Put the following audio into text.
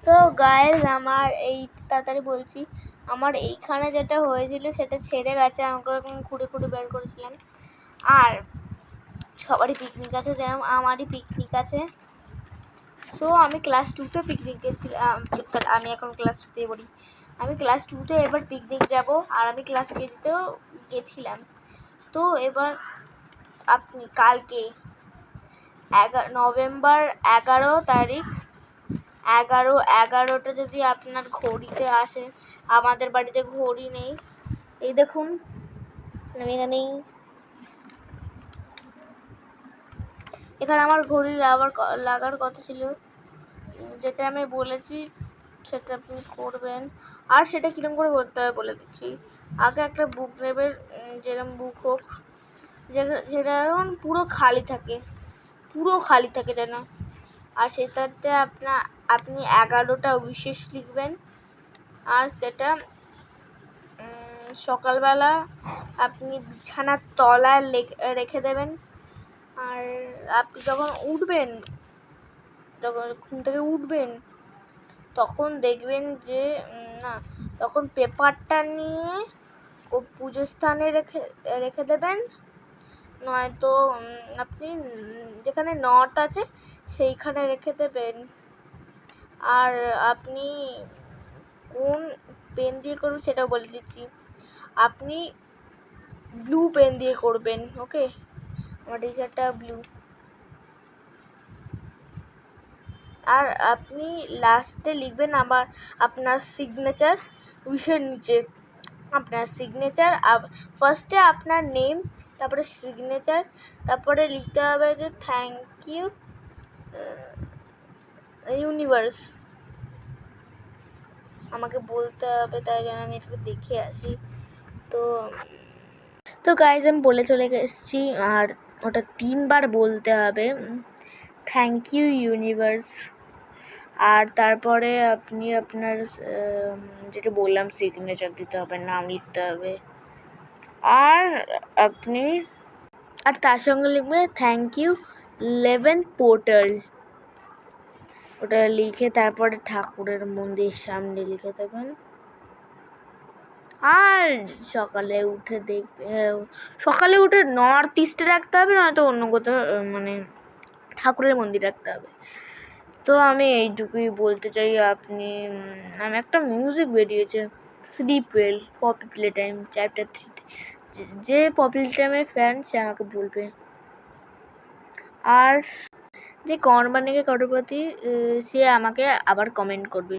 তো গাইস আমার এই তাড়াতাড়ি বলছি, আমার এইখানে যেটা হয়েছিল সেটা ছেড়ে গেছে। আমাকে খুঁড়ে খুঁড়ে বের করেছিলাম। আর সবারই পিকনিক আছে, যেমন আমারই পিকনিক আছে। সো আমি ক্লাস 2তে পিকনিক গেছিলাম। আমি এখন ক্লাস 2তে পড়ি। আমি ক্লাস 2তে এবার পিকনিক যাব, আর আমি ক্লাস কেজিতেও গেছিলাম। তো এবার আপনি কালকে নভেম্বর 11 তারিখ 11টা যদি আপনার ঘড়িতে আসে, আমাদের বাড়িতে ঘড়ি নেই। এই দেখুন, আমি এখানে আমার ঘড়ি লাগার কথা ছিল, যেটা আমি বলেছি সেটা আপনি করবেন। আর সেটা কিরকম করে করতে হবে বলে দিচ্ছি। আগে একটা বুক নেবেন, যেরকম বুক হোক, যেটা যেমন পুরো খালি থাকে যেন। আর সেটাতে আপনি 11টা উইশেস লিখবেন। আর সেটা সকালবেলা আপনি বিছানার তলায় রেখে দেবেন। আর আপনি যখন ঘুম থেকে উঠবেন তখন দেখবেন যে তখন পেপারটা নিয়ে পুজো স্থানে রেখে দেবেন। নয়তো আপনি যেখানে নর্থ আছে সেইখানে রেখে দেবেন। আর আপনি কোন পেন দিয়ে করবেন সেটাও বলে দিচ্ছি। আপনি ব্লু পেন দিয়ে করবেন। ওকে, আমার টি শার্টটা ব্লু। আর আপনি লাস্টে লিখবেন আপনার সিগনেচার উইশের নিচে। আপনার সিগনেচার ফার্স্টে আপনার নেম, তারপরে সিগনেচার, তারপরে লিখতে হবে যে থ্যাংক ইউ ইউনিভার্স। আমাকে বলতে হবে, তাই জন্য আমি একটু দেখে আসি। তো গাইজ আমি বলে চলে এসেছি, আর ওটা 3বার বলতে হবে, থ্যাংক ইউ ইউনিভার্স। আর তারপরে আপনি আপনার যেটা বললাম সিগনেচার দিতে হবে, নাম লিখতে হবে। আর তার সঙ্গে লিখবে থ্যাংক ইউ 11 পোর্টাল। ওটা লিখে তারপরে ঠাকুরের মন্দির সামনে লিখে দেবেন। আর সকালে উঠে নর্থ ইস্টে রাখতে হবে, নয়তো অন্য কোথাও ঠাকুরের মন্দির রাখতে হবে। তো আমি এইটুকুই বলতে চাই। আমি একটা মিউজিক বেরিয়েছে, sleep well, Poppy Playtime chapter 3তে। যে পপি প্লে টাইমের ফ্যান সে আমাকে বলবে। আর যে কর্মানিকে করোড়পতি, সে আমাকে আবার কমেন্ট করবে।